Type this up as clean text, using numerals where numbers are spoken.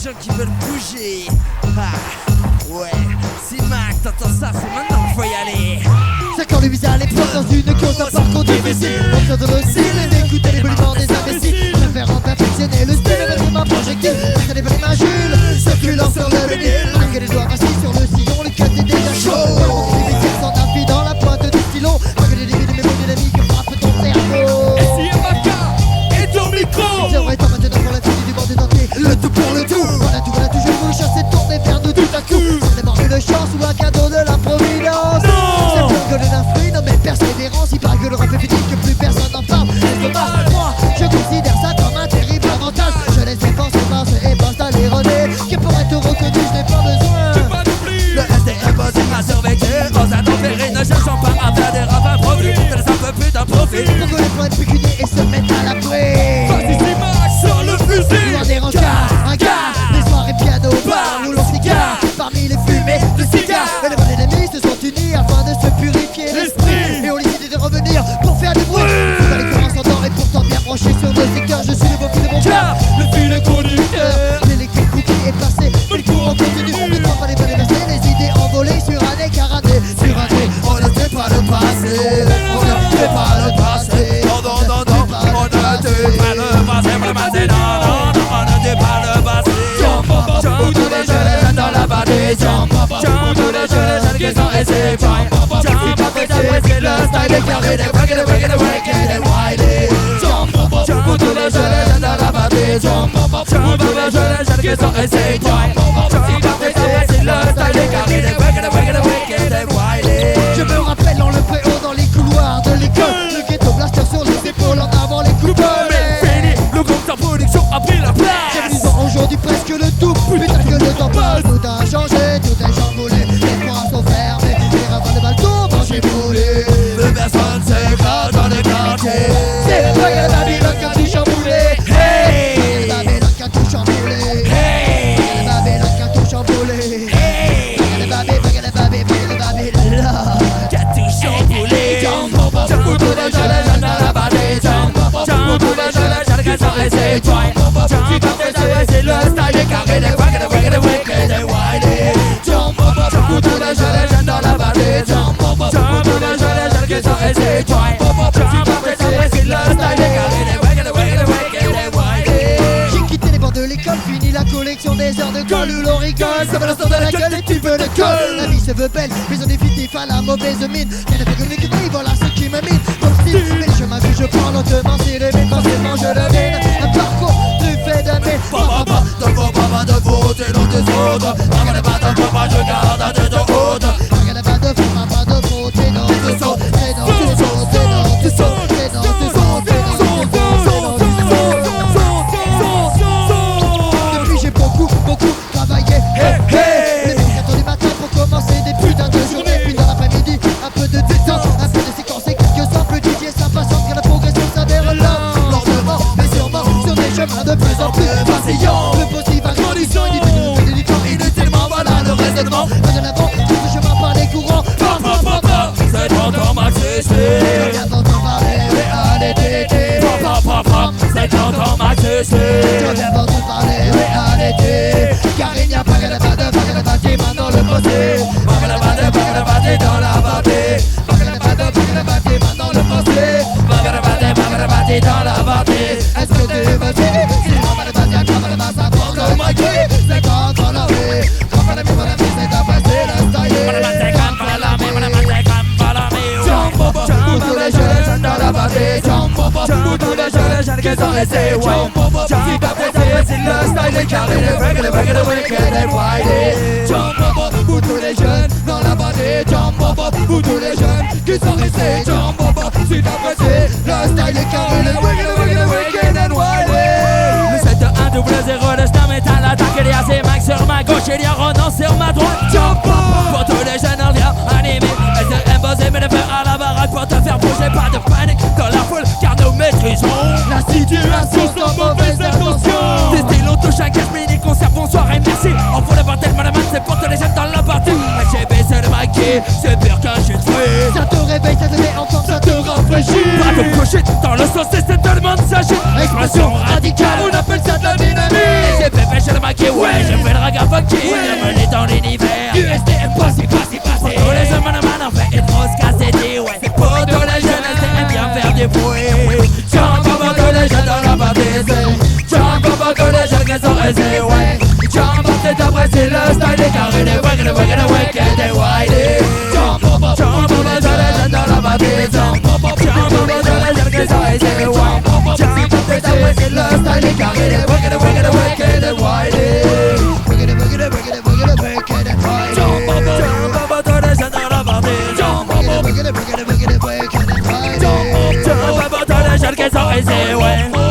gens qui veulent bouger. Ah, ouais, c'est Mac, t'entends ça, c'est maintenant qu'il faut y aller. C'est quand le visa les prend dans une course à parcours difficile. On se donne aussi d'écouter les bolidements des imbéciles. Préférant perfectionner le style de ma projectile. Après les balles Jules, circulant sur le vinyle. Malgré les doigts assis sur le sillon, le cut est déjà chaud. Les métiers sont appuyés dans la pointe du stylo. Malgré les limites de mes mots dynamiques frappent ton cerveau. Et si Maka et ton micro. C'est vrai, toi maintenant pour la fille du monde entier. Le tout pour le tout. Voilà tout, je vous chasse et tourner vers nous tout à coup. C'est d'abord une chance ou un cadeau de la providence. C'est plus que d'un fruit, non mais persévérance. Il paraît que le rap est fini, que plus personne n'en parle. C'est dommage, moi je considère ça comme un terrible avantage. Je laisse mes pensées marcher et bosse à l'erronée. Que pour être reconnu, je n'ai pas besoin. Le reste est impossible à surveiller. On a tempéré, ne cherchons pas à faire des rap improvis. Ça laisse un peu plus d'un profit. Pour que les points de pécunier et se mettent à l'abri. Vas-y c'est Max sur le fusil. Loin des rencarts, un gars. Les soirées piano, bar, roulant cigare. Parmi les fumées de cigares. Et les bonnes ennemis se sont unis afin de se purifier l'esprit. Et ont décidé de revenir pour faire du bruit. Tout à l'écran s'entend et pourtant bien branché sur nos secteurs. Je suis le beau fil de mon cœur, le fil est conducteur. l'électrique cookie est passé, mais le courant continue. Ne prends pas les bonnes versets, les idées envolées sur année car année. Sur année, on ne fait pas le passé. On ne fait pas le passé. Non, non, non, non, on ne tue pas le passé, pas le passé, non, non, non, on ne tue pas le passé. Jump, tous les jeunes dans la vallée, jump, tous les jeunes qui sont essayés, jump, c'est le style est carré, des wack et wiley. Jump, tous les jeunes dans la vallée, jump, tous les jeunes qui sont essayés, jump, c'est le style est carré, des wack et wiley. Je me rappelle dans le préau, dans les couloirs de l'école. Le ghetto blaster sur les épaules en avant les coupeaux. Fini, le groupe sans production a pris la place. J'ai venu voir aujourd'hui presque le tout. Putain que le temps passe, tout a changé, tout est chamboulé. Les points sont fermés, les ravins de balles tombent en giboulé. Plus personne s'écrase dans les quartiers. C'est vrai que la Babylone qui a tout chamboulé. Hey, la Babylone qui a tout chamboulé. Hey, la Babylone qui a tout chamboulé. Hey, la Babylone qui a tout chamboulé. Jump, tous les jeunes dans la vallée, jump, tous les jeunes qui sont essayés, jump, c'est le style est carré, des wack et des wiley. Jump, tous les jeunes dans la vallée, jump, tous les jeunes qui sont essayés, jump, c'est le style est carré, des wack et des wiley. J'ai quitté les bords de l'école, fini la collection des heures de colle où l'on rigole. Ça va l'instant de la gueule et tu veux de colle. La vie se veut belle, mais on est fictif à la mauvaise mine. Rien ne fait que m'écouter, voilà ce qui me mine. Comme style, mais le chemin que je prends lentement, c'est le mine, forcément je le mine. Un parcours truffé de mine. Papa, ne faut pas de faute et non des autres. Regarde pas de papa, je garde un de haute. Regarde pas de faute, pas de faute, et non, tu sautes, et non, tu sautes, et non, tu sautes, et non, tu sautes, et non, tu sautes, depuis j'ai beaucoup travaillé. Les 4h du matin pour commencer des putains de journées. Puis dans l'après-midi, un peu de détente, un peu de séquence et quelques simples DJ s'impatientent car la progression s'avère lentement, mais sûrement sur des chemins de plus en plus vacillants. Le possible à condition, inutilement, voilà le raisonnement. Pas de l'avant, tout le chemin par les courants. C'est tonton Maxiste. Je viens d'entendre parler, réalité. C'est tonton Maxiste. Je viens d'entendre parler, réalité. Car il n'y a pas que la bâtie maintenant le fossé. Pas que la bâtie dans la bâtie. Pas que la bâtie maintenant le fossé. Pas que la bâtie dans la bâtie. Est-ce que tu veux suivre? Si on va le bâtir comme le masse à prendre le moitié. C'est quand on l'a vu. Quand on l'a mis, c'est après c'est le style. Tous les jeunes dans la bâtie. Tous les jeunes qui sont restés. C'est le style est carré. Les wicked et wiley. Tous les jeunes dans la bâtie. Tous les jeunes qui sont restés. C'est apprécié. Le style est carré. Les wicked and wiley. Le 7-1-0, le star métal attaque. Il y a ses Max sur ma gauche. Il y a Ronan sur ma droite. Pour tous les jeunes on vient animer. SDM bossé mais le faire à la baraque. Pour te faire bouger, pas de panique dans la foule. Car nous maîtrisons la situation sans mauvaise intention. des styles on touche un cash mini concert, bonsoir et merci. On fout le bordel, mon c'est pour tous les jeunes dans la partie. HGB c'est le maquis, c'est pire qu'un shit free. Ça te réveille, ça te met en forme, ça te rafraîchit. Pas de projet dans le sens et c'est tellement de s'agit. Expression radicale, on appelle ça de la dynamique. HGB chez le maquis, ouais. Ouais, je fais le raga funky, je me lis dans l'univers. USTM, passé. Tous les jeunes man en fait une grosse cassette, ouais. C'est pour tous les jeunes, STM bien faire du bruit. Jump up tous les jeunes dans la partie, jump up tous les jeunes qui sont aisés, ouais. Jump up, c'est apprécié le style des carrés, des wicked, des whitey. Jump up tous les jeunes dans la partie, jump up tous les jeunes qui sont aisés, ouais. Jump up, c'est apprécié le style des carrés, des wicked, des whitey. Jump up tous les jeunes dans la partie, jump up tous les jeunes qui sont aisés, ouais.